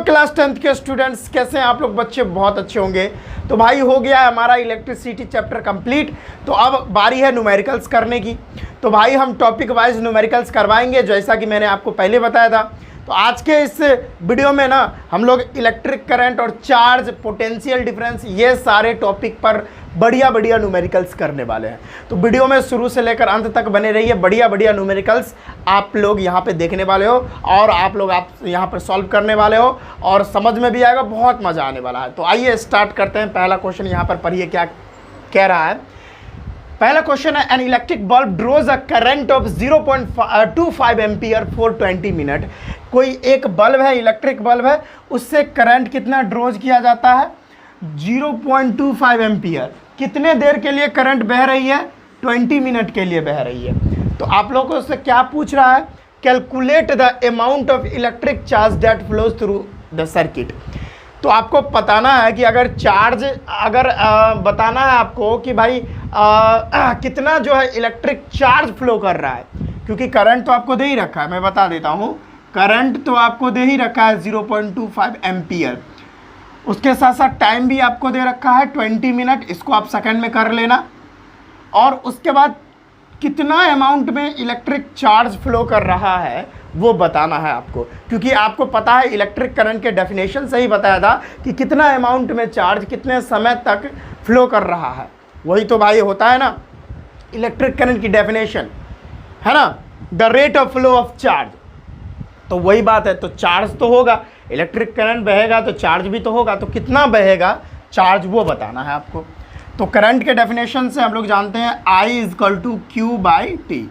Class 10th के students, कैसे हैं आप लोग? बच्चे बहुत अच्छे होंगे। तो भाई हो गया है हमारा इलेक्ट्रिसिटी चैप्टर कंप्लीट। तो अब बारी है न्यूमेरिकल्स करने की। तो भाई हम टॉपिक वाइज न्यूमेरिकल्स करवाएंगे, जैसा कि मैंने आपको पहले बताया था। तो आज के इस वीडियो में ना हम लोग इलेक्ट्रिक करंट और चार्ज, पोटेंशियल डिफरेंस, ये सारे टॉपिक पर बढ़िया बढ़िया न्यूमेरिकल्स करने वाले हैं। तो वीडियो में शुरू से लेकर अंत तक बने रहिए। बढ़िया बढ़िया न्यूमेरिकल्स आप लोग यहाँ पे देखने वाले हो और आप यहाँ पर सॉल्व करने वाले हो और समझ में भी आएगा, बहुत मज़ा आने वाला है। तो आइए स्टार्ट करते हैं। पहला क्वेश्चन यहाँ पर पढ़िए क्या कह रहा है। पहला क्वेश्चन है, an electric bulb draws a current of 0.25 ampere for 20 minute. कोई एक बल्ब है, इलेक्ट्रिक बल्ब है, उससे करंट कितना ड्रोज किया जाता है? 0.25 एम्पियर। कितने देर के लिए करंट बह रही है? 20 मिनट के लिए बह रही है। तो आप लोगों से क्या पूछ रहा है? Calculate the amount of electric charge that flows through the circuit. तो आपको बताना है कि अगर चार्ज, बताना है आपको कि भाई कितना जो है इलेक्ट्रिक चार्ज फ्लो कर रहा है, क्योंकि करंट तो आपको दे ही रखा है। मैं बता देता हूँ, करंट तो आपको दे ही रखा है 0.25 एम्पियर। उसके साथ साथ टाइम भी आपको दे रखा है 20 मिनट, इसको आप सेकंड में कर लेना। और उसके बाद कितना अमाउंट में इलेक्ट्रिक चार्ज फ्लो कर रहा है वो बताना है आपको, क्योंकि आपको पता है इलेक्ट्रिक करंट के डेफिनेशन से ही बताया था कि कितना अमाउंट में चार्ज कितने समय तक फ्लो कर रहा है। वही तो भाई होता है ना इलेक्ट्रिक करंट की डेफिनेशन, है ना, the rate of flow of charge. तो वही बात है। तो चार्ज तो होगा, इलेक्ट्रिक करंट बहेगा तो चार्ज भी तो होगा। तो कितना बहेगा चार्ज वो बताना है आपको। तो करंट के डेफिनेशन से हम लोग जानते हैं I = Q/T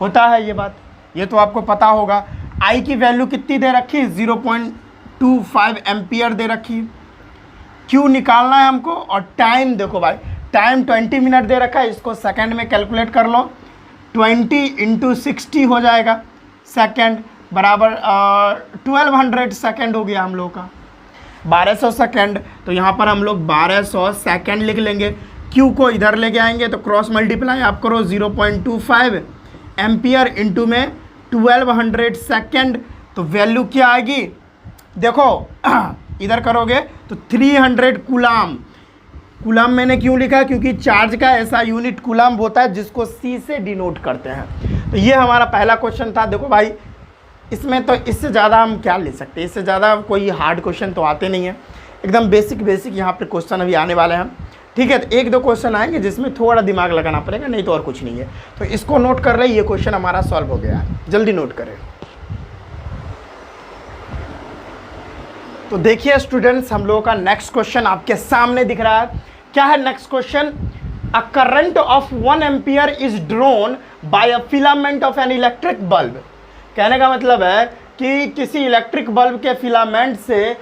होता है ये बात, ये तो आपको पता होगा। I की वैल्यू कितनी दे रखी? 0.25 एम्पियर दे रखी। Q निकालना है हमको। और टाइम देखो भाई, टाइम 20 मिनट दे रखा है, इसको सेकंड में कैलकुलेट कर लो। 20 × 60 हो जाएगा सेकंड, बराबर 1200 सेकंड हो गया हम लोग का, 1200 सेकंड। तो यहाँ पर हम लोग 1200 सेकंड लिख लेंगे। Q को इधर लेके आएंगे तो क्रॉस मल्टीप्लाई आप करो 0.25 एम्पियर इंटू में 1200 सेकंड। तो वैल्यू क्या आएगी? देखो इधर करोगे तो 300 कूलाम। कूलाम मैंने क्यों लिखा? क्योंकि चार्ज का ऐसा यूनिट कूलाम होता है जिसको C से डिनोट करते हैं। तो ये हमारा पहला क्वेश्चन था। देखो भाई, इसमें तो इससे ज़्यादा हम क्या ले सकते हैं, इससे ज़्यादा कोई हार्ड क्वेश्चन तो आते नहीं है। एकदम बेसिक यहाँ पे क्वेश्चन अभी आने वाले हैं, ठीक है। तो एक दो क्वेश्चन आएंगे जिसमें थोड़ा दिमाग लगाना पड़ेगा, नहीं तो और कुछ नहीं है। तो इसको नोट कर ले, ये क्वेश्चन हमारा सॉल्व हो गया है, जल्दी नोट करें। तो देखिए स्टूडेंट्स, हम लोगों का नेक्स्ट क्वेश्चन आपके सामने दिख रहा है। क्या है next question? A current of 1 ampere is drawn by a filament of an electric bulb. कहने का मतलब है कि किसी इलेक्ट्रिक बल्ब के फिलामेंट से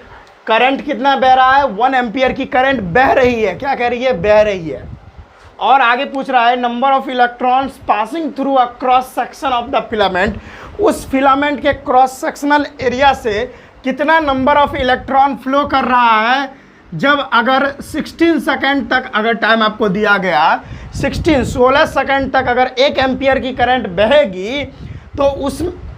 करंट कितना बह रहा है? 1 एम्पियर की करंट बह रही है। क्या कह रही है? बह रही है। और आगे पूछ रहा है number of electrons passing through a cross section of the filament. उस फिलामेंट के क्रॉस सेक्शनल एरिया से कितना नंबर ऑफ इलेक्ट्रॉन फ्लो कर रहा है जब अगर 16 सेकंड तक अगर टाइम आपको दिया गया, 16 सेकंड तक अगर 1 एम्पियर की करंट बहेगी तो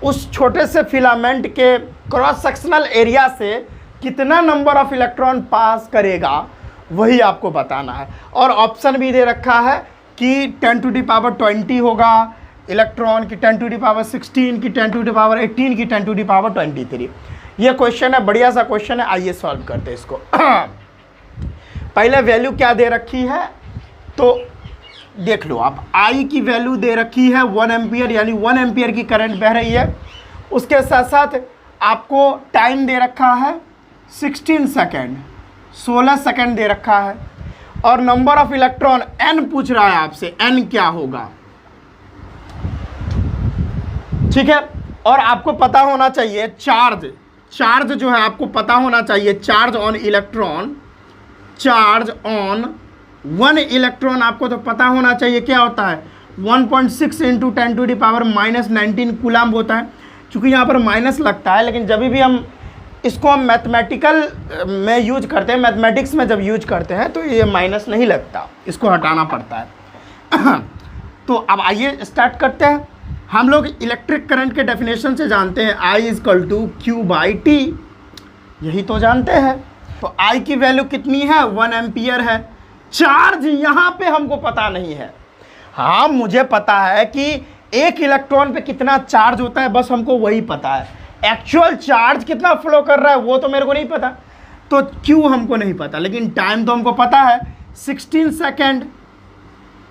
उस छोटे से फिलामेंट के क्रॉस सेक्शनल एरिया से कितना नंबर ऑफ इलेक्ट्रॉन पास करेगा, वही आपको बताना है। और ऑप्शन भी दे रखा है कि 10⁻20 होगा इलेक्ट्रॉन, की 10⁻16, की 10⁻18, की 10⁻23। ये क्वेश्चन है, बढ़िया सा क्वेश्चन है। आइए सॉल्व करते हैं इसको। पहले वैल्यू क्या दे रखी है तो देख लो आप। I की वैल्यू दे रखी है 1 एम्पियर, यानी 1 एम्पियर की करंट बह रही है। उसके साथ साथ आपको टाइम दे रखा है 16 सेकेंड, 16 सेकेंड दे रखा है। और नंबर ऑफ इलेक्ट्रॉन N पूछ रहा है आपसे, N क्या होगा, ठीक है। और आपको पता होना चाहिए चार्ज जो है आपको पता होना चाहिए, charge on electron, charge on 1 electron आपको तो पता होना चाहिए क्या होता है? 1.6 × 10⁻⁻19 कूलाम होता है। चूँकि यहाँ पर माइनस लगता है, लेकिन जब भी हम इसको मैथमेटिकल में यूज करते हैं, मैथमेटिक्स में जब यूज करते हैं तो ये माइनस नहीं लगता, इसको हटाना पड़ता है। तो अब आइए स्टार्ट करते हैं। हम लोग इलेक्ट्रिक करंट के डेफिनेशन से जानते हैं I = Q/T। यही तो जानते हैं। तो I की वैल्यू कितनी है, 1 एम्पियर है। चार्ज यहाँ पे हमको पता नहीं है। हाँ मुझे पता है कि एक इलेक्ट्रॉन पे कितना चार्ज होता है, बस हमको वही पता है। एक्चुअल चार्ज कितना फ्लो कर रहा है वो तो मेरे को नहीं पता, तो Q हमको नहीं पता, लेकिन टाइम तो हमको पता है 16 सेकेंड।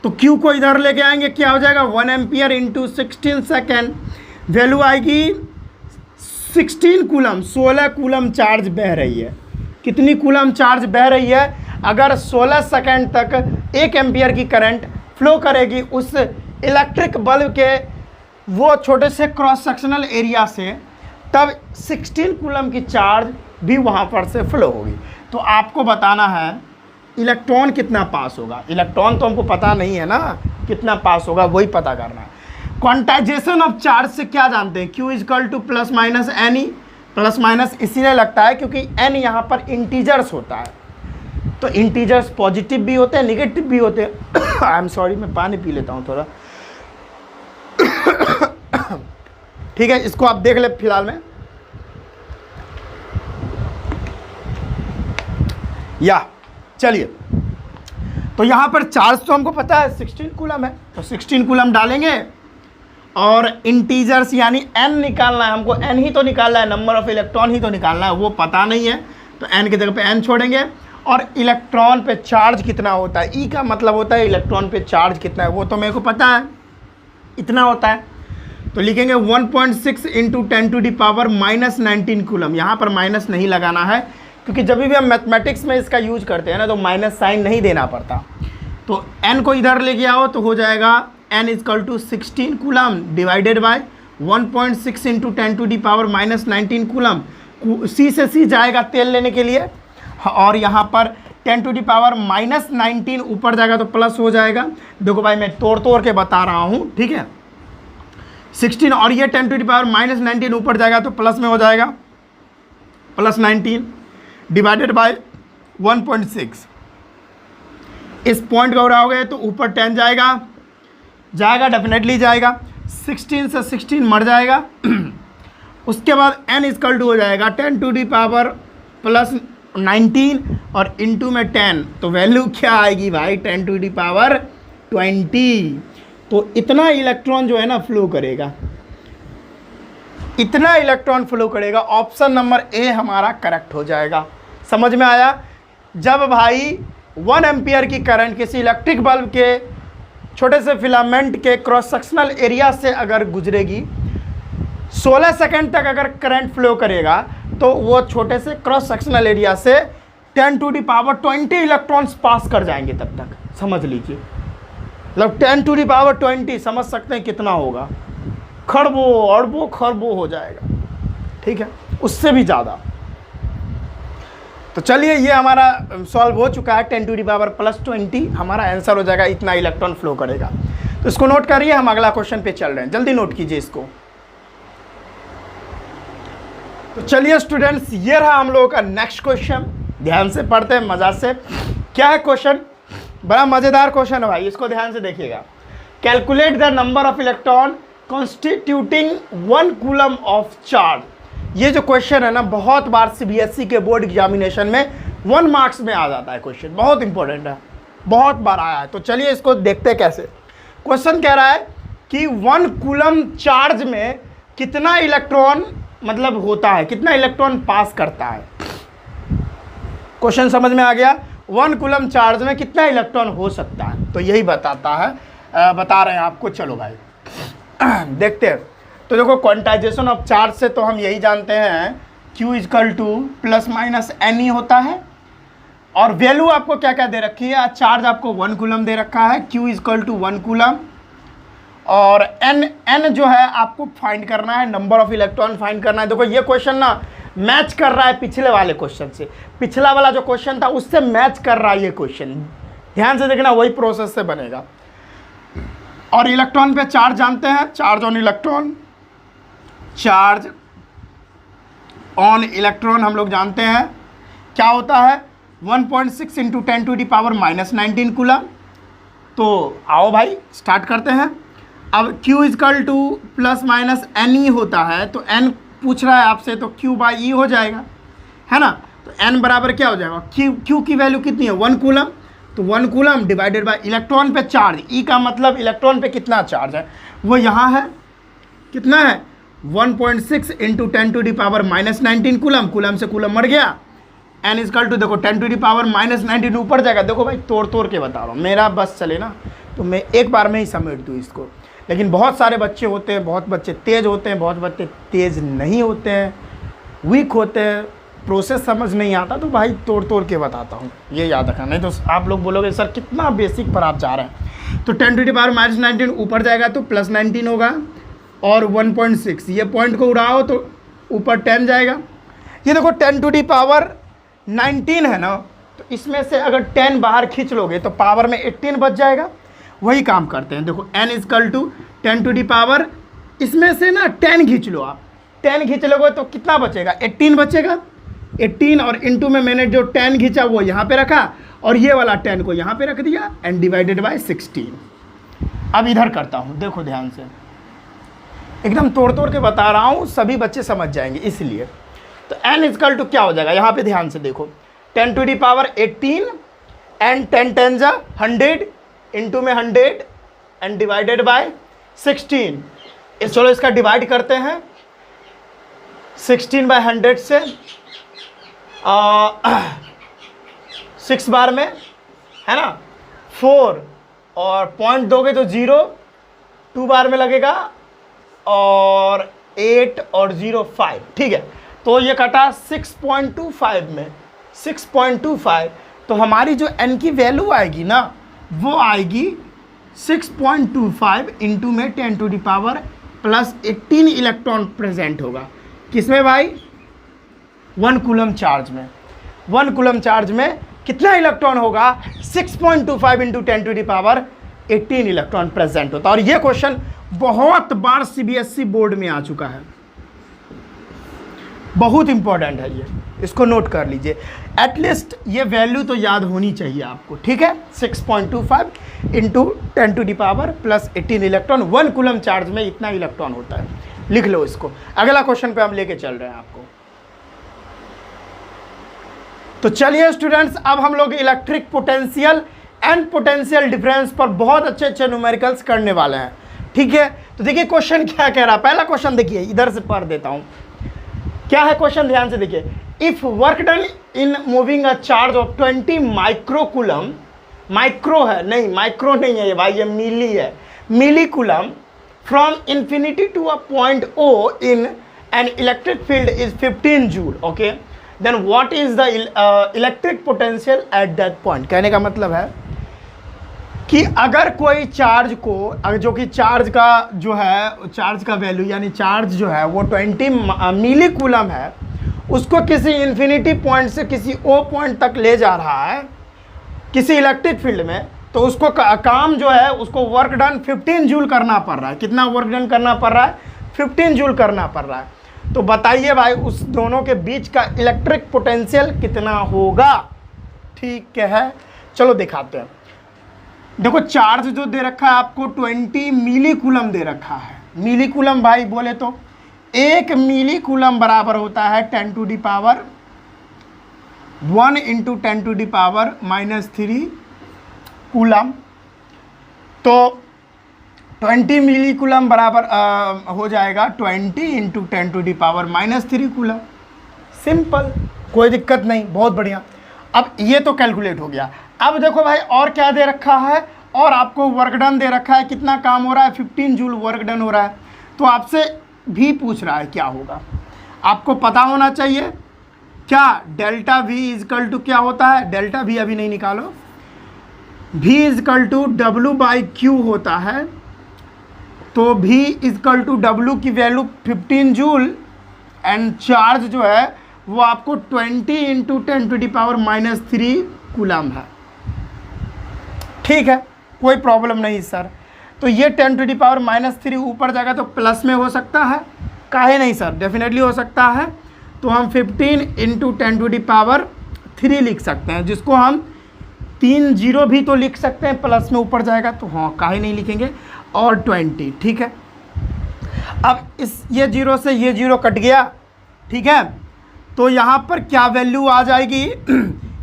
तो Q को इधर लेके आएंगे, क्या हो जाएगा 1 एम्पियर इंटू 16 सेकेंड, वैल्यू आएगी 16 कूलम, 16 कूलम चार्ज बह रही है। कितनी कूलम चार्ज बह रही है, अगर 16 सेकेंड तक 1 एम्पियर की करंट फ्लो करेगी उस इलेक्ट्रिक बल्ब के वो छोटे से क्रॉस सेक्शनल एरिया से, तब 16 कूलम की चार्ज भी वहाँ पर से फ्लो होगी। तो आपको बताना है इलेक्ट्रॉन कितना पास होगा। इलेक्ट्रॉन तो हमको पता नहीं है ना कितना पास होगा, वही पता करना है। क्वांटाइजेशन ऑफ चार्ज से क्या जानते हैं, Q equal to plus minus n e. Plus minus इसीलिए लगता है क्योंकि n यहाँ पर इंटीजर्स होता है, तो इंटीजर्स पॉजिटिव भी होते हैं निगेटिव भी होते हैं। आई एम सॉरी, मैं पानी पी लेता हूँ थोड़ा। ठीक है, इसको आप देख ले फिलहाल में। या चलिए, तो यहाँ पर चार्ज तो हमको पता है 16 कूलम है, तो 16 कूलम डालेंगे और इंटीजर्स यानी n निकालना है हमको। n ही तो निकालना है, नंबर ऑफ इलेक्ट्रॉन ही तो निकालना है, वो पता नहीं है, तो n की जगह पे n छोड़ेंगे। और इलेक्ट्रॉन पे चार्ज कितना होता है, E का मतलब होता है इलेक्ट्रॉन पे चार्ज कितना है, वो तो मेरे को पता है इतना होता है। तो लिखेंगे 1.6 इंटू 10⁻⁻19 कूलम। यहाँ पर माइनस नहीं लगाना है क्योंकि जब भी हम मैथमेटिक्स में इसका यूज करते हैं ना तो माइनस साइन नहीं देना पड़ता। तो n को इधर लेके आओ तो हो जाएगा n equal to 16 coulomb divided by 1.6 into 10⁻⁻19 coulomb. C से C जाएगा तेल लेने के लिए, और यहाँ पर 10⁻⁻19 ऊपर जाएगा तो प्लस हो जाएगा। देखो भाई मैं तोड़ तोड़ के बता रहा हूँ, ठीक है। 16 और ये 10⁻⁻19 ऊपर जाएगा तो प्लस में हो जाएगा, प्लस 19 डिवाइडेड बाय 1.6। इस पॉइंट को उड़ाओगे तो ऊपर 10 जाएगा डेफिनेटली जाएगा। 16 से 16 मर जाएगा। उसके बाद n इजकल टू हो जाएगा 10⁻+19 और इंटू में 10, तो वैल्यू क्या आएगी भाई 10⁻20। तो इतना इलेक्ट्रॉन जो है ना फ्लो करेगा, इतना इलेक्ट्रॉन फ्लो करेगा। ऑप्शन नंबर ए हमारा करेक्ट हो जाएगा। समझ में आया। जब भाई 1 एम्पियर की करंट किसी इलेक्ट्रिक बल्ब के छोटे से फिलामेंट के क्रॉस सेक्शनल एरिया से अगर गुजरेगी, 16 सेकंड तक अगर करंट फ्लो करेगा तो वो छोटे से क्रॉस सेक्शनल एरिया से 10⁻20 इलेक्ट्रॉन्स पास कर जाएंगे तब तक। समझ लीजिए, मतलब 10⁻20 समझ सकते हैं कितना होगा, खरबों अरबों खरबों हो जाएगा, ठीक है, उससे भी ज़्यादा। तो चलिए ये हमारा सॉल्व हो चुका है। 10⁻+20 हमारा आंसर हो जाएगा, इतना इलेक्ट्रॉन फ्लो करेगा। तो इसको नोट करिए, हम अगला क्वेश्चन पे चल रहे हैं, जल्दी नोट कीजिए इसको। तो चलिए स्टूडेंट्स, ये रहा हम लोगों का नेक्स्ट क्वेश्चन। ध्यान से पढ़ते हैं मजा से। क्या है क्वेश्चन, बड़ा मज़ेदार क्वेश्चन है भाई, इसको ध्यान से देखिएगा। Calculate the number of electron constituting 1 coulomb of charge. ये जो क्वेश्चन है ना, बहुत बार सीबीएसई के बोर्ड एग्जामिनेशन में 1 मार्क्स में आ जाता है क्वेश्चन, बहुत इंपॉर्टेंट है, बहुत बार आया है। तो चलिए इसको देखते हैं कैसे। क्वेश्चन कह रहा है कि 1 कूलम चार्ज में कितना इलेक्ट्रॉन मतलब होता है, कितना इलेक्ट्रॉन पास करता है। क्वेश्चन समझ में आ गया। 1 कूलम चार्ज में कितना इलेक्ट्रॉन हो सकता है, तो यही बताता है, बता रहे हैं आपको। चलो भाई देखते हैं। तो देखो क्वांटाइजेशन ऑफ चार्ज से तो हम यही जानते हैं Q इजकल टू ±NE होता है। और वैल्यू आपको क्या क्या दे रखी है, चार्ज आपको 1 कूलम दे रखा है, Q इजकल टू 1 कूलम। और n जो है आपको फाइंड करना है, नंबर ऑफ इलेक्ट्रॉन फाइंड करना है। देखो ये क्वेश्चन ना मैच कर रहा है पिछले वाले क्वेश्चन से, पिछला वाला जो क्वेश्चन था उससे मैच कर रहा है ये क्वेश्चन। ध्यान से देखना, वही प्रोसेस से बनेगा। और इलेक्ट्रॉन पे चार्ज जानते हैं, charge on electron, charge on electron हम लोग जानते हैं क्या होता है, 1.6 इंटू 10⁻⁻19 कूलम। तो आओ भाई स्टार्ट करते हैं। अब Q इजकल टू ±NE होता है, तो N पूछ रहा है आपसे, तो Q/E हो जाएगा। है ना। तो n बराबर क्या हो जाएगा, q की वैल्यू कितनी है 1 कूलम, तो 1 कूलम डिवाइडेड बाय इलेक्ट्रॉन पे चार्ज, E का मतलब इलेक्ट्रॉन पे कितना चार्ज है, वो यहाँ है, कितना है 1.6 इंटू 10⁻⁻19 कूलम, कूलम से कूलम मर गया, n इजकल टू देखो 10⁻⁻19 ऊपर जाएगा। देखो भाई तोड़ के बता रहा हूँ, मेरा बस चले ना तो मैं एक बार में ही समेट दूँ इसको, लेकिन बहुत सारे बच्चे होते हैं, बहुत बच्चे तेज़ होते हैं, बहुत बच्चे तेज़ नहीं होते हैं, वीक होते हैं, प्रोसेस समझ नहीं आता, तो भाई तोड़ के बताता हूँ, ये याद रखना, नहीं तो आप लोग बोलोगे सर कितना बेसिक पर आप जा रहे हैं। तो 10⁻⁻19 ऊपर जाएगा तो +19 होगा, और 1.6 ये पॉइंट को उड़ाओ तो ऊपर 10 जाएगा। ये देखो 10⁻19 है ना, तो इसमें से अगर 10 बाहर खींच लोगे तो पावर में 18 बच जाएगा। वही काम करते हैं, देखो n इजकल टू 10⁻, इसमें से ना 10 खींच लो आप, 10 खींच लोगे तो कितना बचेगा 18 बचेगा, 18 और इनटू में मैंने जो 10 खींचा वो यहाँ पे रखा, और ये वाला 10 को यहाँ पे रख दिया, एंड डिवाइडेड बाय 16। अब इधर करता हूँ, देखो ध्यान से, एकदम तोड़ के बता रहा हूँ, सभी बच्चे समझ जाएंगे इसलिए। तो n इजकल टू क्या हो जाएगा, यहाँ पे ध्यान से देखो 10⁻18 एंड 10 10 जा 100 इंटू में 100 एंड डिवाइडेड बाय 16। चलो इसका डिवाइड करते हैं 16/100 से, 6 बार में है ना 4, और पॉइंट दोगे तो 0, 2 बार में लगेगा, और 8 और 0 5, ठीक है। तो ये कटा 6.25 में, 6.25, तो हमारी जो n की वैल्यू आएगी ना वो आएगी 6.25 इंटू में 10⁻+18 इलेक्ट्रॉन प्रेजेंट होगा, किसमें भाई 1 कूलम चार्ज में। 1 कूलम चार्ज में कितना इलेक्ट्रॉन होगा, 6.25 इंटू 10⁻18 इलेक्ट्रॉन प्रेजेंट होता है। और ये क्वेश्चन बहुत बार CBSE बोर्ड में आ चुका है, बहुत इंपॉर्टेंट है ये, इसको नोट कर लीजिए, एटलीस्ट ये वैल्यू तो याद होनी चाहिए आपको, ठीक है। 6.25 इंटू 10⁻+18 इलेक्ट्रॉन, 1 कूलम चार्ज में इतना इलेक्ट्रॉन होता है, लिख लो इसको। अगला क्वेश्चन पे हम लेके चल रहे हैं आपको। तो चलिए स्टूडेंट्स, अब हम लोग electric potential and potential difference पर बहुत अच्छे न्यूमेरिकल्स करने वाले हैं, ठीक है। तो देखिए क्वेश्चन क्या कह रहा है, पहला क्वेश्चन देखिए, इधर से पढ़ देता हूं, क्या है क्वेश्चन, ध्यान से देखिए। If work done in moving a charge of 20 microcoulomb, micro है नहीं, माइक्रो नहीं है ये भाई, ये मिली है, millicoulomb, from infinity to a point O in an electric field is 15 joule, okay, then what is the electric potential at that point। कहने का मतलब है कि अगर कोई चार्ज को, जो कि चार्ज का जो है, चार्ज का वैल्यू यानी चार्ज जो है वो 20 मिलीकूलम है, उसको किसी इन्फिनिटी पॉइंट से किसी O पॉइंट तक ले जा रहा है किसी इलेक्ट्रिक फील्ड में, तो उसको काम जो है उसको वर्क डन 15 जूल करना पड़ रहा है। कितना वर्क डन करना पड़ रहा है, 15 जूल करना पड़ रहा है। तो बताइए भाई उस दोनों के बीच का इलेक्ट्रिक पोटेंशियल कितना होगा, ठीक है। चलो दिखाते हैं, देखो चार्ज जो दे रखा है आपको 20 मिलीकूलम दे रखा है। मिलीकूलम भाई बोले तो 1 मिलीकूलम बराबर होता है 10⁻1 इंटू 10⁻³ कूलम। तो 20 मिलीकूलम बराबर हो जाएगा 20 इंटू 10⁻³ कूलम। सिंपल, कोई दिक्कत नहीं, बहुत बढ़िया। अब ये तो कैलकुलेट हो गया। अब देखो भाई और क्या दे रखा है, और आपको वर्क डन दे रखा है, कितना काम हो रहा है, 15 जूल वर्क डन हो रहा है। तो आपसे भी पूछ रहा है क्या होगा, आपको पता होना चाहिए क्या, डेल्टा V इजकल टू क्या होता है, डेल्टा V अभी नहीं निकालो, V इजकल टू W/Q होता है। तो V इजकल टू W की वैल्यू 15 जूल, एंड चार्ज जो है वो आपको 20 इंटू 10⁻³ कूलम है, ठीक है, कोई प्रॉब्लम नहीं सर। तो ये 10⁻³ ऊपर जाएगा तो प्लस में हो सकता है, काहे नहीं सर, डेफिनेटली हो सकता है। तो हम 15 इंटू 10⁻³ लिख सकते हैं, जिसको हम 3 जीरो भी तो लिख सकते हैं, प्लस में ऊपर जाएगा तो हाँ काहे नहीं लिखेंगे, और 20, ठीक है। अब इस ये जीरो से ये जीरो कट गया, ठीक है। तो यहाँ पर क्या वैल्यू आ जाएगी,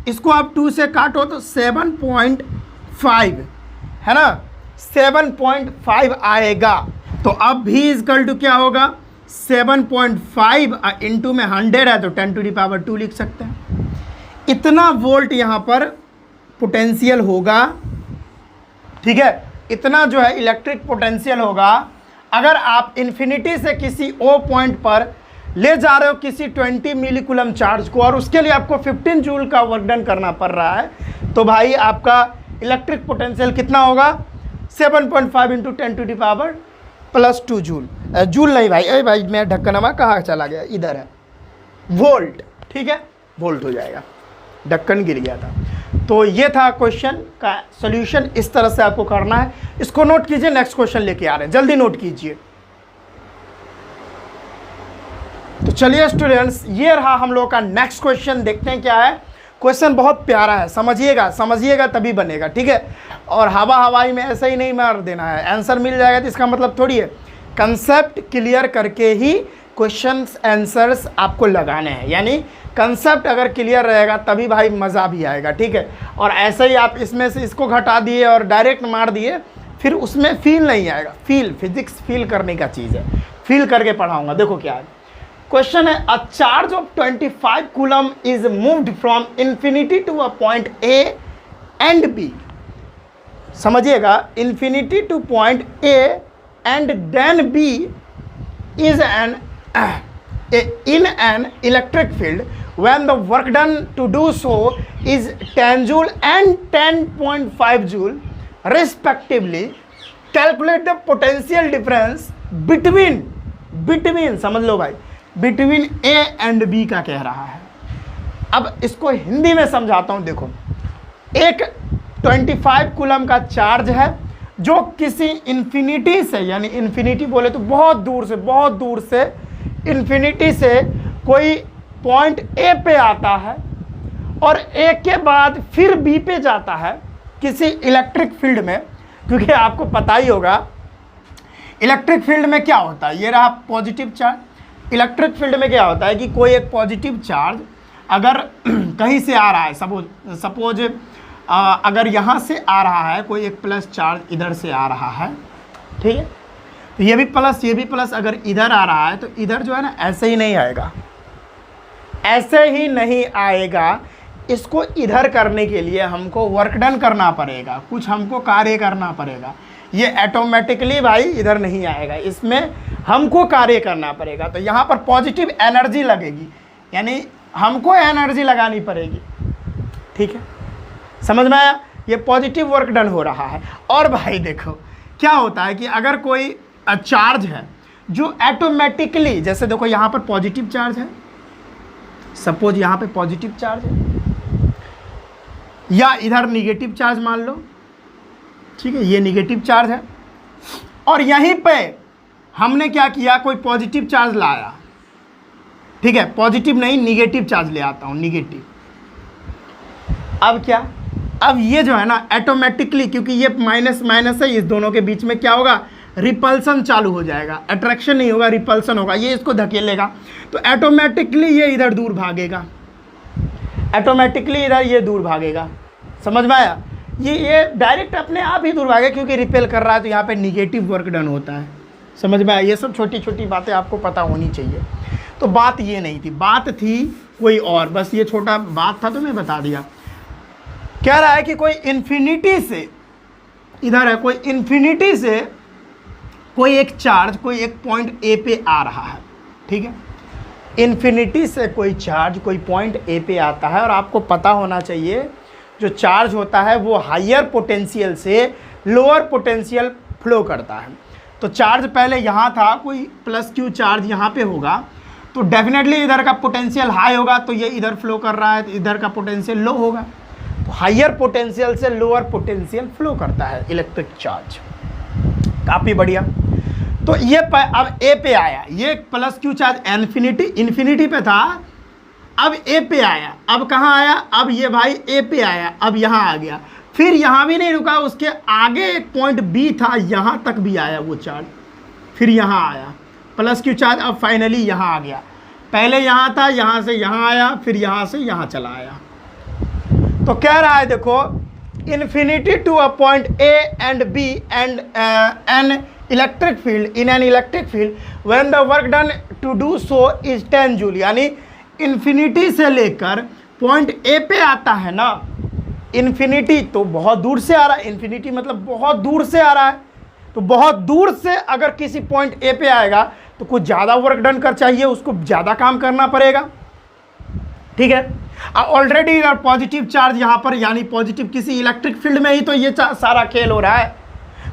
इसको आप 2 से काटो तो 7.5 है ना, 7.5 आएगा। तो अब भी इक्वल टू क्या होगा, 7.5 इंटू में 100 है तो 10⁻² लिख सकते हैं। इतना वोल्ट यहाँ पर पोटेंशियल होगा, ठीक है, इतना जो है इलेक्ट्रिक पोटेंशियल होगा। अगर आप इन्फिनिटी से किसी ओ पॉइंट पर ले जा रहे हो किसी 20 मिलीकूलम चार्ज को, और उसके लिए आपको 15 जूल का वर्क डन करना पड़ रहा है, तो भाई आपका इलेक्ट्रिक पोटेंशियल कितना होगा, 7.5 इंटू 10⁻² जूल। जूल नहीं भाई, अरे भाई मैं ढक्कनवा कहाँ चला गया, इधर है, वोल्ट, ठीक है, वोल्ट हो जाएगा, ढक्कन गिर गया था। तो ये था क्वेश्चन का सॉल्यूशन, इस तरह से आपको करना है। इसको नोट कीजिए, नेक्स्ट क्वेश्चन लेके आ रहे हैं, जल्दी नोट कीजिए। तो चलिए स्टूडेंट्स, ये रहा हम लोग का नेक्स्ट क्वेश्चन। देखते हैं क्या है। क्वेश्चन बहुत प्यारा है, समझिएगा, समझिएगा तभी बनेगा, ठीक है। और हवाई में ऐसे ही नहीं मार देना है, आंसर मिल जाएगा तो इसका मतलब थोड़ी है। कंसेप्ट क्लियर करके ही क्वेश्चंस आंसर्स आपको लगाने हैं, यानी कंसेप्ट अगर क्लियर रहेगा तभी भाई मज़ा भी आएगा, ठीक है। और ऐसे ही आप इसमें से इसको घटा दिए और डायरेक्ट मार दिए, फिर उसमें फील नहीं आएगा। फील, फिजिक्स फील करने का चीज़ है, फील करके पढ़ाऊँगा। देखो क्या है क्वेश्चन है, a charge of 25 coulomb is moved from infinity to a point A and B. समझिएगा, infinity to point A and then B is an in an electric field when the work done to do so is 10 joule and 10.5 joule respectively. Calculate the potential difference between समझ लो भाई, between A and B का कह रहा है। अब इसको हिंदी में समझाता हूँ। देखो, एक 25 कूलम का चार्ज है जो किसी इन्फिनिटी से, यानी इन्फिनिटी बोले तो बहुत दूर से इन्फिनिटी से कोई पॉइंट ए पे आता है और ए के बाद फिर बी पे जाता है किसी इलेक्ट्रिक फील्ड में। क्योंकि आपको पता ही होगा इलेक्ट्रिक फील्ड में क्या होता है, ये रहा पॉजिटिव चार्ज। इलेक्ट्रिक फील्ड में क्या होता है कि कोई एक पॉजिटिव चार्ज अगर कहीं से आ रहा है, सपोज अगर यहाँ से आ रहा है कोई एक प्लस चार्ज इधर से आ रहा है, ठीक है, तो ये भी प्लस अगर इधर आ रहा है तो इधर जो है ना ऐसे ही नहीं आएगा, ऐसे ही नहीं आएगा। इसको इधर करने के लिए हमको वर्क डन करना पड़ेगा, कुछ हमको कार्य करना पड़ेगा। ये ऑटोमेटिकली भाई इधर नहीं आएगा, इसमें हमको कार्य करना पड़ेगा। तो यहाँ पर पॉजिटिव एनर्जी लगेगी, यानी हमको एनर्जी लगानी पड़ेगी, ठीक है, समझ में आया। ये पॉजिटिव वर्क डन हो रहा है। और भाई देखो क्या होता है कि अगर कोई चार्ज है जो ऑटोमेटिकली, जैसे देखो यहाँ पर पॉजिटिव चार्ज है, सपोज यहाँ पे पॉजिटिव चार्ज है, या इधर निगेटिव चार्ज मान लो, ठीक है, ये निगेटिव चार्ज है, और यहीं पे हमने क्या किया, कोई पॉजिटिव चार्ज लाया, ठीक है, पॉजिटिव नहीं निगेटिव चार्ज ले आता हूँ, निगेटिव। अब क्या, अब ये जो है ना ऑटोमेटिकली, क्योंकि ये माइनस माइनस है, इस दोनों के बीच में क्या होगा, रिपल्सन चालू हो जाएगा। अट्रैक्शन नहीं होगा, रिपल्सन होगा, ये इसको धकेलेगा तो ऑटोमेटिकली ये इधर दूर भागेगा, ऑटोमेटिकली इधर ये दूर भागेगा। समझ में आया, ये डायरेक्ट अपने आप ही दूर भागेगा क्योंकि रिपेल कर रहा है, तो यहाँ पे निगेटिव वर्क डन होता है। समझ में आया, ये सब छोटी छोटी बातें आपको पता होनी चाहिए। तो बात ये नहीं थी, बात थी कोई और, बस ये छोटा बात था तो मैं बता दिया। कह रहा है कि कोई इन्फिनिटी से, इधर है कोई इन्फिनिटी से कोई एक चार्ज कोई एक पॉइंट ए पे आ रहा है, ठीक है, इन्फिनिटी से कोई चार्ज कोई पॉइंट ए पे आता है। और आपको पता होना चाहिए जो चार्ज होता है वो हायर पोटेंशियल से लोअर पोटेंशियल फ्लो करता है। तो चार्ज पहले यहाँ था, कोई प्लस क्यू चार्ज यहाँ पे होगा, तो डेफिनेटली इधर का पोटेंशियल हाई होगा, तो ये इधर फ्लो कर रहा है, तो इधर का पोटेंशियल लो होगा। तो हायर पोटेंशियल से लोअर पोटेंशियल फ्लो करता है इलेक्ट्रिक चार्ज। काफ़ी बढ़िया। तो ये अब ए पे आया, ये प्लस क्यू चार्ज इन्फिनिटी पे था, अब ए पे आया, अब कहाँ आया, अब ये भाई ए पे आया, अब यहाँ आ गया, फिर यहाँ भी नहीं रुका, उसके आगे एक पॉइंट बी था, यहाँ तक भी आया वो चार्ज, फिर यहाँ आया प्लस क्यू चार्ज, अब फाइनली यहाँ आ गया। पहले यहाँ था, यहाँ से यहाँ आया, फिर यहाँ से यहाँ चला आया। तो कह रहा है देखो, infinity to a point A and B and an electric field in an electric field when the work done to do so is 10 joule. यानी इन्फिनिटी से लेकर पॉइंट ए पे आता है ना, इन्फिनिटी तो बहुत दूर से आ रहा है, इन्फिनिटी मतलब बहुत दूर से आ रहा है, तो बहुत दूर से अगर किसी पॉइंट ए पे आएगा तो कुछ ज़्यादा वर्क डन कर चाहिए, उसको ज़्यादा काम करना पड़ेगा। ठीक है, ऑलरेडी पॉजिटिव चार्ज यहाँ पर, यानी पॉजिटिव किसी इलेक्ट्रिक फील्ड में ही तो ये सारा खेल हो रहा है,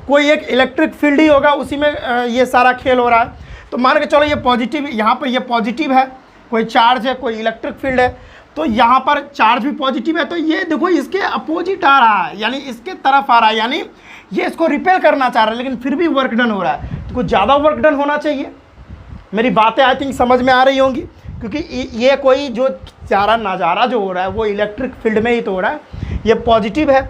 कोई एक इलेक्ट्रिक फील्ड ही होगा उसी में ये सारा खेल हो रहा है। तो मान के चलो ये पॉजिटिव, यहाँ पर ये पॉजिटिव है, कोई चार्ज है, कोई इलेक्ट्रिक फील्ड है, तो यहाँ पर चार्ज भी पॉजिटिव है, तो ये देखो इसके अपोजिट आ रहा है, यानी इसके तरफ आ रहा है, यानी ये इसको रिपेल करना चाह रहा है, लेकिन फिर भी वर्क डन हो रहा है, तो कुछ ज़्यादा वर्क डन होना चाहिए। मेरी बातें आई थिंक समझ में आ रही होंगी, क्योंकि ये कोई जो सारा नज़ारा जो हो रहा है वो इलेक्ट्रिक फील्ड में ही तो हो रहा है, ये पॉजिटिव है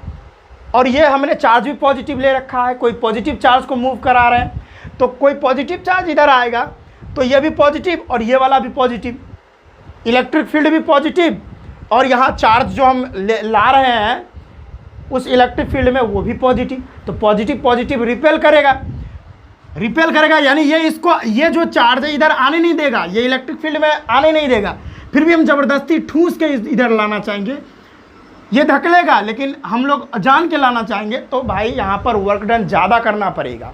और ये हमने चार्ज भी पॉजिटिव ले रखा है, कोई पॉजिटिव चार्ज को मूव करा रहे हैं, तो कोई पॉजिटिव चार्ज इधर आएगा तो ये भी पॉजिटिव और ये वाला भी पॉजिटिव, इलेक्ट्रिक फील्ड भी पॉजिटिव, और यहाँ चार्ज जो हम ला रहे हैं उस इलेक्ट्रिक फील्ड में वो भी पॉजिटिव, तो पॉजिटिव पॉजिटिव रिपेल करेगा, यानी ये इसको, ये जो चार्ज है इधर आने नहीं देगा, ये इलेक्ट्रिक फील्ड में आने नहीं देगा, फिर भी हम ज़बरदस्ती ठूस के इधर लाना चाहेंगे, ये धकेलेगा, लेकिन हम लोग जान के लाना चाहेंगे, तो भाई यहाँ पर वर्क डन ज़्यादा करना पड़ेगा।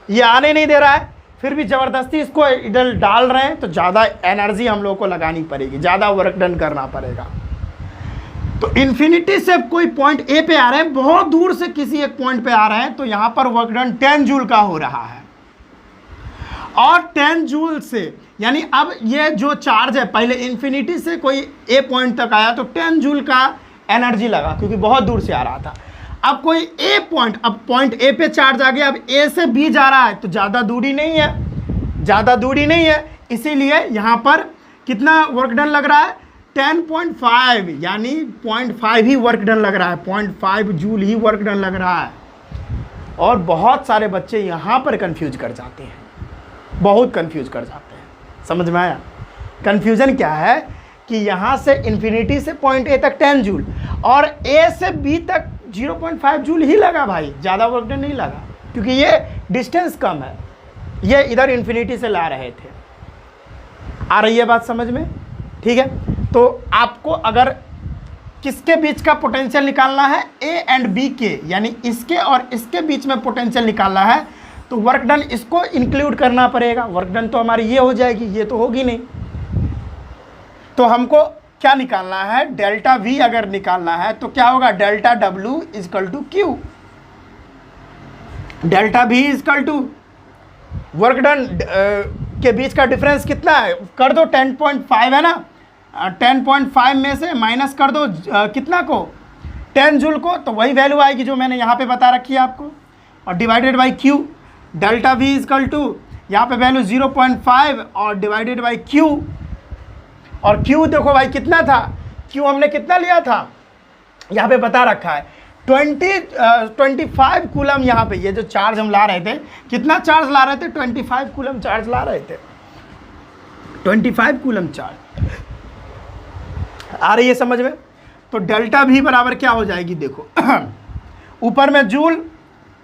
ये आने नहीं दे रहा है, फिर भी ज़बरदस्ती इसको इधर डाल रहे हैं, तो ज़्यादा एनर्जी हम लोग को लगानी पड़ेगी, ज़्यादा वर्क डन करना पड़ेगा। तो इन्फिनिटी से कोई पॉइंट ए पे आ रहे हैं, बहुत दूर से किसी एक पॉइंट पे आ रहे हैं, तो यहाँ पर वर्क डन 10 जूल का हो रहा है, और 10 जूल से, यानी अब ये जो चार्ज है, पहले इन्फिनिटी से कोई ए पॉइंट तक आया तो 10 जूल का एनर्जी लगा, क्योंकि बहुत दूर से आ रहा था। अब कोई ए पॉइंट, अब पॉइंट ए पे चार्ज आ गया, अब ए से बी जा रहा है, तो ज़्यादा दूरी नहीं है, इसीलिए यहाँ पर कितना वर्क डन लग रहा है, 10.5, यानी 0.5 ही वर्क डन लग रहा है, 0.5 जूल ही वर्क डन लग रहा है। और बहुत सारे बच्चे यहाँ पर कंफ्यूज कर जाते हैं, बहुत कंफ्यूज कर जाते हैं, समझ में आया? कंफ्यूजन क्या है कि यहाँ से इन्फिनिटी से पॉइंट ए तक 10 जूल और ए से बी तक 0.5 जूल ही लगा भाई, ज़्यादा वर्क डन नहीं लगा, क्योंकि ये डिस्टेंस कम है, ये इधर इन्फिनिटी से ला रहे थे। आ रही है बात समझ में? ठीक है, तो आपको अगर किसके बीच का पोटेंशियल निकालना है, ए एंड बी के, यानी इसके और इसके बीच में पोटेंशियल निकालना है, तो वर्क डन इसको इंक्लूड करना पड़ेगा। वर्क डन तो हमारी ये हो जाएगी, ये तो होगी नहीं, तो हमको क्या निकालना है, डेल्टा वी अगर निकालना है तो क्या होगा, delta W equal to Q, delta V equal to work done के बीच का डिफरेंस कितना है, कर दो 10.5 है ना, 10.5 में से माइनस कर दो कितना को, 10 जूल को, तो वही वैल्यू आएगी जो मैंने यहाँ पे बता रखी है आपको, और divided by Q, delta V equal to यहाँ पे वैल्यू 0.5 और डिवाइडेड बाई क्यू, और क्यू देखो भाई कितना था, क्यू हमने कितना लिया था यहाँ पे बता रखा है 25 कूलम। यहाँ पे ये जो चार्ज हम ला रहे थे, कितना चार्ज ला रहे थे, 25 कूलम चार्ज ला रहे थे, 25 कूलम चार्ज। आ रही है समझ में? तो डेल्टा भी बराबर क्या हो जाएगी, देखो ऊपर में जूल,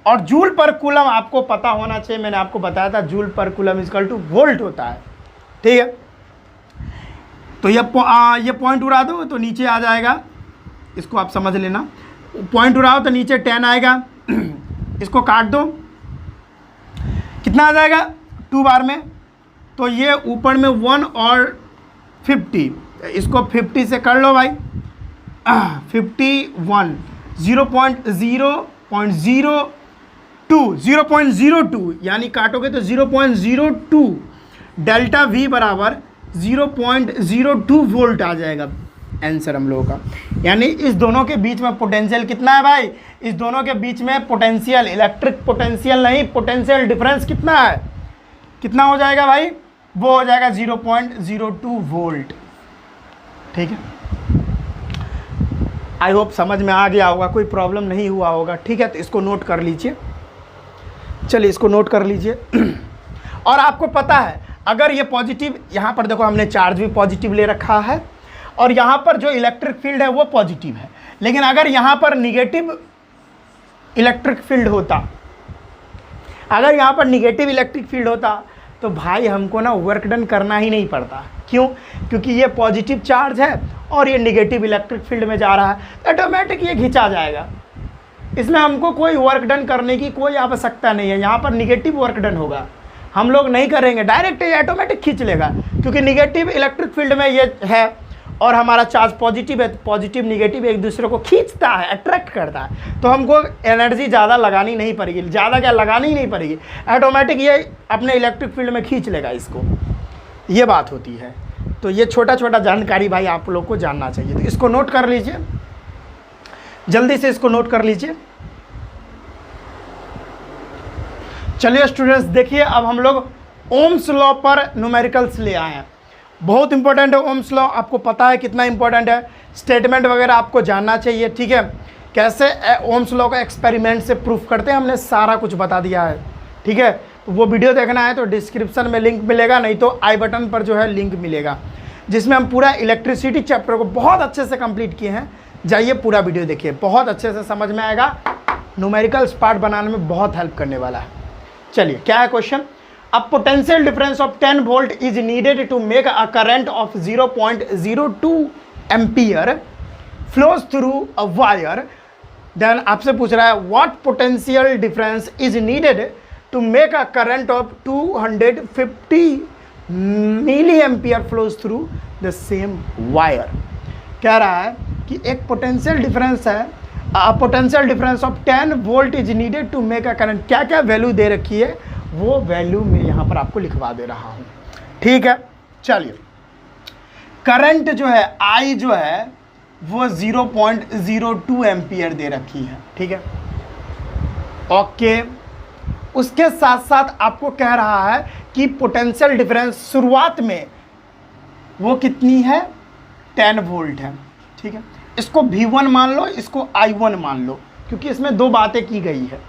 और जूल पर कूलम आपको पता होना चाहिए, मैंने आपको बताया था जूल पर कूलम इक्वल टू वोल्ट होता है। ठीक है, तो ये पॉइंट उड़ा दो तो नीचे आ जाएगा, इसको आप समझ लेना, पॉइंट उड़ाओ तो नीचे 10 आएगा, इसको काट दो, कितना आ जाएगा 2 बार में, तो ये ऊपर में 1 और 50, इसको 50 से कर लो भाई, 51, 0.02 यानी काटोगे तो 0.02, डेल्टा वी बराबर 0.02 वोल्ट आ जाएगा आंसर हम लोगों का। यानी इस दोनों के बीच में पोटेंशियल कितना है भाई, इस दोनों के बीच में पोटेंशियल, इलेक्ट्रिक पोटेंशियल नहीं, पोटेंशियल डिफरेंस कितना है, कितना हो जाएगा भाई, वो हो जाएगा 0.02 वोल्ट। ठीक है, आई होप समझ में आ गया होगा, कोई प्रॉब्लम नहीं हुआ होगा। ठीक है, तो इसको नोट कर लीजिए, चलिए इसको नोट कर लीजिए। और आपको पता है अगर ये पॉजिटिव, यहाँ पर देखो हमने चार्ज भी पॉजिटिव ले रखा है और यहाँ पर जो इलेक्ट्रिक फील्ड है वो पॉजिटिव है, लेकिन अगर यहाँ पर निगेटिव इलेक्ट्रिक फील्ड होता, अगर यहाँ पर निगेटिव इलेक्ट्रिक फील्ड होता तो भाई हमको ना वर्क डन करना ही नहीं पड़ता। क्यों? क्योंकि ये पॉजिटिव चार्ज है और ये निगेटिव इलेक्ट्रिक फील्ड में जा रहा है, ऑटोमेटिक ये खींचा जाएगा। इसमें हमको कोई वर्क डन करने की कोई आवश्यकता नहीं है। यहाँ पर निगेटिव वर्क डन होगा, हम लोग नहीं करेंगे, डायरेक्ट ये ऑटोमेटिक खींच लेगा, क्योंकि निगेटिव इलेक्ट्रिक फील्ड में ये है और हमारा चार्ज पॉजिटिव है। पॉजिटिव निगेटिव एक दूसरे को खींचता है, अट्रैक्ट करता है, तो हमको एनर्जी ज़्यादा लगानी नहीं पड़ेगी, ज़्यादा क्या लगानी ही नहीं पड़ेगी, ऑटोमेटिक ये अपने इलेक्ट्रिक फील्ड में खींच लेगा इसको। ये बात होती है। तो ये छोटा छोटा जानकारी भाई आप लोग को जानना चाहिए, तो इसको नोट कर लीजिए, जल्दी से इसको नोट कर लीजिए। चलिए स्टूडेंट्स देखिए, अब हम लोग ओम्स लॉ पर न्यूमेरिकल्स ले आए हैं। बहुत इंपॉर्टेंट है ओम्स लॉ, आपको पता है कितना इंपॉर्टेंट है, स्टेटमेंट वगैरह आपको जानना चाहिए, ठीक है। कैसे ओम्स लॉ का एक्सपेरिमेंट से प्रूफ करते हैं हमने सारा कुछ बता दिया है, ठीक है। तो वो वीडियो देखना है तो डिस्क्रिप्शन में लिंक मिलेगा, नहीं तो आई बटन पर जो है लिंक मिलेगा, जिसमें हम पूरा इलेक्ट्रिसिटी चैप्टर को बहुत अच्छे से कंप्लीट किए हैं। जाइए पूरा वीडियो देखिए, बहुत अच्छे से समझ में आएगा, न्यूमेरिकल्स पार्ट बनाने में बहुत हेल्प करने वाला है। चलिए क्या है question. A potential difference of 10 volt is needed to make a current of 0.02 ampere flows through a wire. Then आपसे पूछ रहा है what potential difference is needed to make a current of 250 milliampere flows through the same wire. कह रहा है कि एक potential difference है, a potential difference of 10 volt is needed to make a current। क्या क्या वैल्यू दे रखी है वो वैल्यू मैं यहाँ पर आपको लिखवा दे रहा हूँ, ठीक है। चलिए करंट जो है I जो है वो 0.02 एम्पियर दे रखी है, ठीक है, ओके। उसके साथ साथ आपको कह रहा है कि पोटेंशियल डिफरेंस शुरुआत में वो कितनी है, 10 वोल्ट है, ठीक है। इसको V1 मान लो, इसको I1 मान लो, क्योंकि इसमें दो बातें की गई है।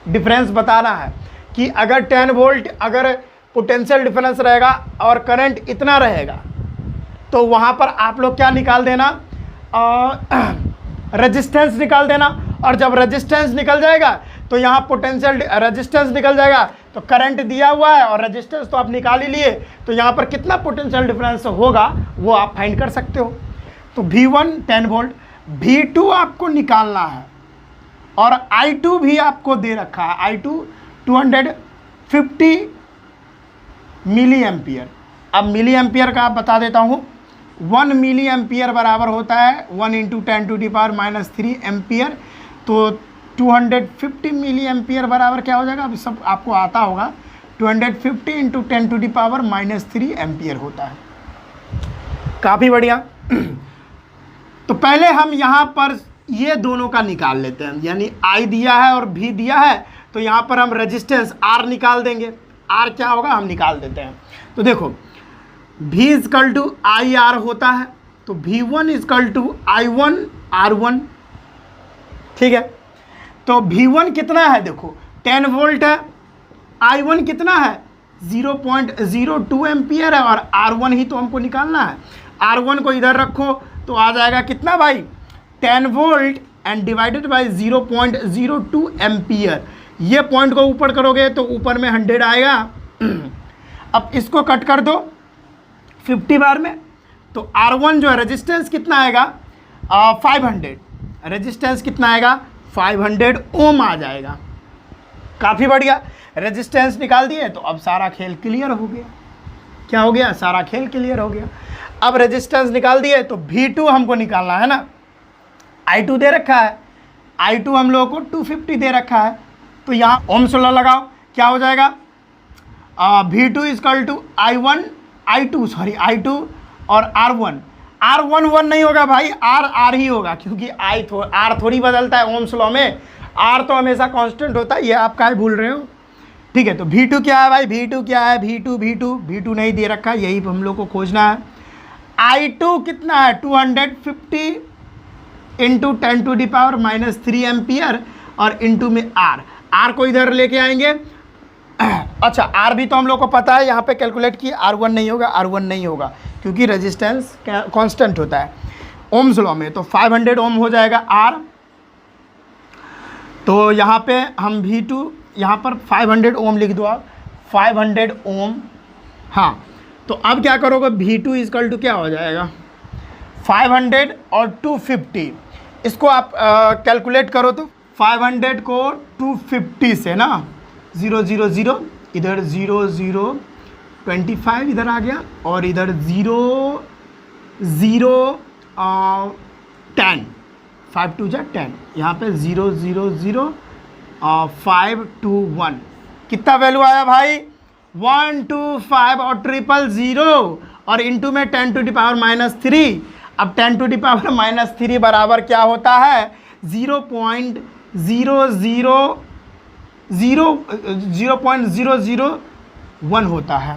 डिफरेंस बताना है कि अगर 10 वोल्ट अगर पोटेंशियल डिफरेंस रहेगा और करंट इतना रहेगा, तो वहाँ पर आप लोग क्या निकाल देना, रेजिस्टेंस निकाल देना, और जब रेजिस्टेंस निकल जाएगा तो यहाँ पोटेंशियल रेजिस्टेंस निकल जाएगा, तो करंट दिया हुआ है और रेजिस्टेंस तो आप निकाल ही लिए, तो यहाँ पर कितना पोटेंशियल डिफरेंस होगा वो आप फाइंड कर सकते हो। तो V1 10 वोल्ट, V2 आपको निकालना है और I2 भी आपको दे रखा है, I2 250 मिली एम्पियर। अब मिली एम्पियर का आप बता देता हूँ, 1 मिली एम्पियर बराबर होता है 1 × 10⁻³ एम्पियर, तो 250 मिली एम्पियर बराबर क्या हो जाएगा, अब सब आपको आता होगा, 250 × 10⁻³ एम्पियर होता है। काफ़ी बढ़िया। तो पहले हम यहाँ पर ये दोनों का निकाल लेते हैं, यानी I दिया है और V दिया है, तो यहाँ पर हम रेजिस्टेंस R निकाल देंगे। R क्या होगा हम निकाल देते हैं। तो देखो V = IR होता है, तो V1 = I1 R1, ठीक है। तो V1 कितना है, देखो 10 वोल्ट है, I1 कितना है 0.02 एम्पियर है, और R1 ही तो हमको निकालना है। R1 को इधर रखो तो आ जाएगा कितना भाई, 10 volt and divided by 0.02 ampere. ये पॉइंट को ऊपर करोगे तो ऊपर में 100 आएगा। अब इसको कट कर दो 50 बार में, तो R1 जो है रेजिस्टेंस कितना आएगा 500, रेजिस्टेंस कितना आएगा 500 ओम आ जाएगा। काफ़ी बढ़िया, रेजिस्टेंस निकाल दिए, तो अब सारा खेल क्लियर हो गया। क्या हो गया, सारा खेल क्लियर हो गया। अब रेजिस्टेंस निकाल दिए तो V2 हमको निकालना है ना, I2 दे रखा है, I2 हम लोगों को 250 दे रखा है, तो यहाँ ओम्स लॉ लगाओ, क्या हो जाएगा V2 = I2 और R1 1 नहीं होगा भाई, R ही होगा, क्योंकि R थोड़ी बदलता है ओम्स लॉ में, R तो हमेशा कांस्टेंट होता है, ये आप क्या भूल रहे हो, ठीक है। तो V2 क्या है भाई, V2 क्या है, V2 नहीं दे रखा, यही हम लोग को खोजना है। I2 कितना है 250 × 10⁻³ एम्पियर और इंटू में R को इधर लेके आएंगे अच्छा आर भी तो हम लोग को पता है, यहाँ पे कैलकुलेट किए, R1 नहीं होगा, R1 नहीं होगा क्योंकि रेजिस्टेंस कांस्टेंट होता है ओम्स लॉ में। तो 500 ओम हो जाएगा R। तो यहाँ पे हम V2 यहाँ पर 500 ओम लिख दो आप, 500 ओम। हाँ तो अब क्या करोगे, V2 इक्वल टू क्या हो जाएगा 500 और 250, इसको आप कैलकुलेट करो तो 500 को 250 से ना 0 0 0 इधर 0 0 25 इधर आ गया और इधर 0 0 10 5 2 जा 10, यहाँ पे 0 0 0 5 2 1, कितना वैल्यू आया भाई 125 और 000 और इंटू में 10 टू द पावर -3। अब 10 टू द पावर -3 बराबर क्या होता है 0.001 होता है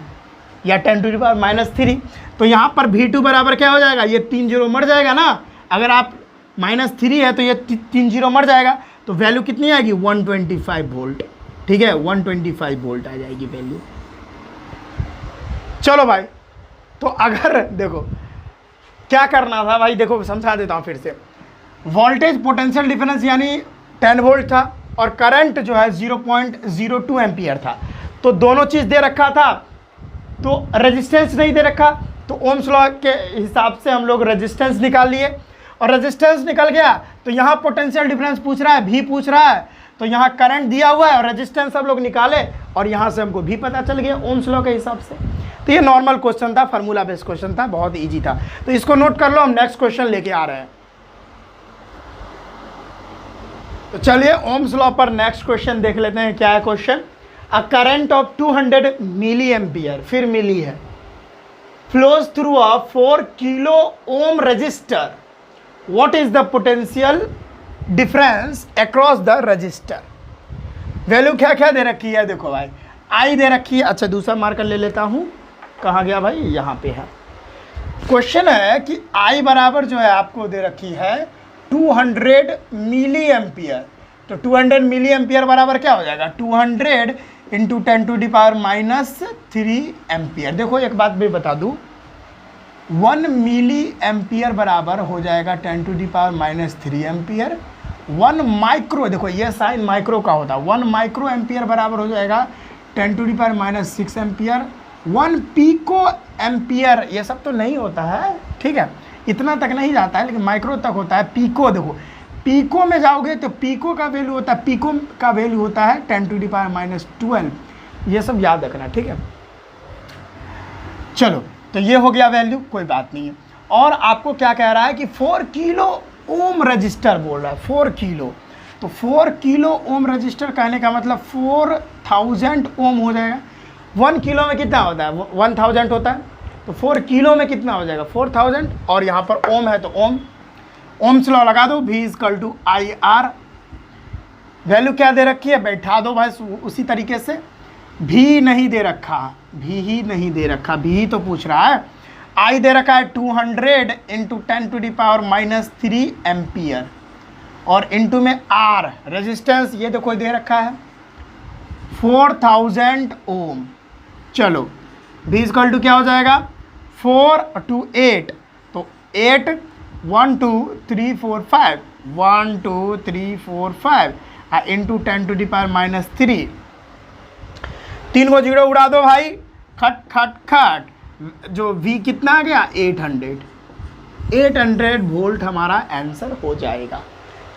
या 10 टू द पावर -3। तो यहाँ पर V2 बराबर क्या हो जाएगा, ये 3 0 मर जाएगा ना, अगर आप -3 है तो ये 3 0 मर जाएगा, तो वैल्यू कितनी आएगी 125 वोल्ट। ठीक है 125 वोल्ट आ जाएगी वैल्यू। चलो भाई, तो अगर देखो क्या करना था भाई, देखो समझा देता हूँ फिर से। वोल्टेज पोटेंशियल डिफरेंस यानी 10 वोल्ट था और करंट जो है 0.02 एम्पियर था, तो दोनों चीज़ दे रखा था, तो रेजिस्टेंस नहीं दे रखा, तो ओम्स लॉ के हिसाब से हम लोग रेजिस्टेंस निकाल लिए और रेजिस्टेंस निकल गया। तो यहाँ पोटेंशियल डिफरेंस पूछ रहा है, भी पूछ रहा है, तो यहाँ करंट दिया हुआ है और रेजिस्टेंस हम लोग निकाले और यहाँ से हमको भी पता चल गया ओम्स लॉ के हिसाब से। तो ये नॉर्मल क्वेश्चन था, फार्मूला बेस्ड क्वेश्चन था, बहुत इजी था, तो इसको नोट कर लो। हम नेक्स्ट क्वेश्चन लेके आ रहे हैं। तो चलिए ओम्स लॉ पर नेक्स्ट क्वेश्चन देख लेते हैं। क्या है question, a current of 200 milli ampere, फिर मिली है, flows through a 4 kilo ohm resistor, what is the potential difference across the resistor. Value क्या क्या दे रखी है, देखो भाई आई दे रखी है। अच्छा दूसरा मार्कर ले लेता हूँ, कहाँ गया भाई, यहाँ पे है। क्वेश्चन है कि आई बराबर जो है आपको दे रखी है 200 मिली एम्पियर, तो 200 मिली एम्पियर बराबर क्या हो जाएगा 200 into 10 to the power -3 ampere. देखो एक बात भी बता दूँ, 1 मिली एम्पियर बराबर हो जाएगा 10 to the power -3 ampere. 1 micro, देखो ये साइन माइक्रो का होता है, 1 माइक्रो एम्पियर बराबर हो जाएगा 10 to the power -6 ampere. 1 pico ampere, ये सब तो नहीं होता है, ठीक है इतना तक नहीं जाता है, लेकिन माइक्रो तक होता है। पीको, देखो पीको में जाओगे तो पीको का वैल्यू होता है, पीको का वैल्यू होता है 10 टू द पावर -12, ये सब याद रखना, ठीक है। चलो तो ये हो गया वैल्यू, कोई बात नहीं है। और आपको क्या कह रहा है कि 4 किलो ओम रजिस्टर बोल रहा है, 4 किलो, तो 4 किलो ओम रजिस्टर कहने का मतलब 4000 ओम हो जाएगा। 1 किलो में कितना होता है 1000 होता है, तो 4 किलो में कितना हो जाएगा 4000, और यहाँ पर ओम है तो ओम, ओम्स लॉ लगा दो, V = IR। वैल्यू क्या दे रखी है, बैठा दो भाई उसी तरीके से। भी नहीं दे रखा, भी ही नहीं दे रखा, भी ही तो पूछ रहा है। आई दे रखा है 200 into 10 to the power -3 ampere और इंटू में R रेजिस्टेंस, ये देखो दे रखा है 4000 ओम। चलो V = क्या हो जाएगा 4 2 8, तो 8 1 2 3 4 5 1 2 3 4 5 इंटू 10 टू द पावर -3, 3 को 0 उड़ा दो भाई, खट खट खट, जो V कितना आ गया 800 वोल्ट हमारा आंसर हो जाएगा।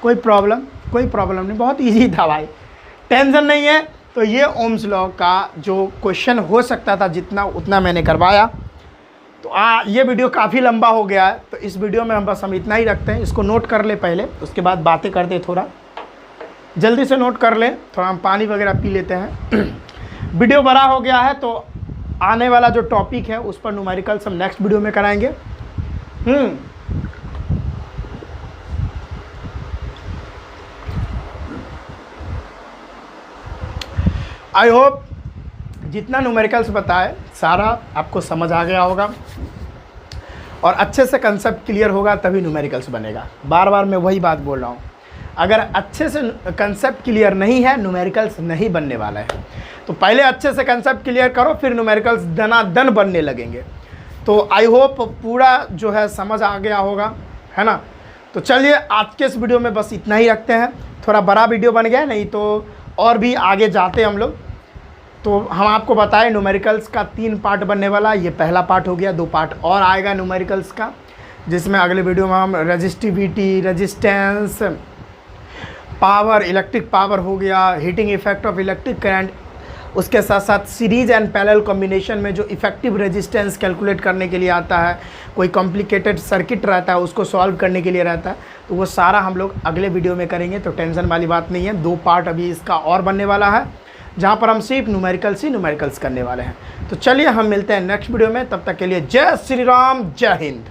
कोई प्रॉब्लम नहीं, बहुत इजी था भाई, टेंशन नहीं है। तो ये ओम्स लॉ का जो क्वेश्चन हो सकता था जितना उतना मैंने करवाया। तो ये वीडियो काफ़ी लंबा हो गया है, तो इस वीडियो में हम इतना ही रखते हैं। इसको नोट कर ले पहले, उसके बाद बातें करते, थोड़ा जल्दी से नोट कर ले, थोड़ा हम पानी वगैरह पी लेते हैं। वीडियो बड़ा हो गया है तो आने वाला जो टॉपिक है उस पर न्यूमेरिकल्स हम नेक्स्ट वीडियो में कराएंगे। आई होप जितना न्यूमेरिकल्स बताए सारा आपको समझ आ गया होगा और अच्छे से कंसेप्ट क्लियर होगा, तभी न्यूमेरिकल्स बनेगा। बार बार मैं वही बात बोल रहा हूँ, अगर अच्छे से कंसेप्ट क्लियर नहीं है न्यूमेरिकल्स नहीं बनने वाला है। तो पहले अच्छे से कंसेप्ट क्लियर करो, फिर न्यूमेरिकल्स दनादन बनने लगेंगे। तो आई होप पूरा जो है समझ आ गया होगा, है ना। तो चलिए आज के इस वीडियो में बस इतना ही रखते हैं। थोड़ा बड़ा वीडियो बन गया, नहीं तो और भी आगे जाते हम लोग। तो हम आपको बताएं न्यूमेरिकल्स का 3 पार्ट बनने वाला, ये पहला पार्ट हो गया। 2 पार्ट और आएगा न्यूमेरिकल्स का, जिसमें अगले वीडियो में हम resistivity, resistance, power, electric power हो गया, heating effect of electric current, उसके साथ साथ सीरीज एंड पैरेलल कॉम्बिनेशन में जो इफेक्टिव रेजिस्टेंस कैलकुलेट करने के लिए आता है, कोई कॉम्प्लिकेटेड सर्किट रहता है उसको सॉल्व करने के लिए रहता है, तो वो सारा हम लोग अगले वीडियो में करेंगे। तो टेंशन वाली बात नहीं है। 2 पार्ट अभी इसका और बनने वाला है, जहाँ पर हम सिर्फ न्यूमेरिकल्स करने वाले हैं। तो चलिए हम मिलते हैं नेक्स्ट वीडियो में, तब तक के लिए जय श्री राम, जय हिंद।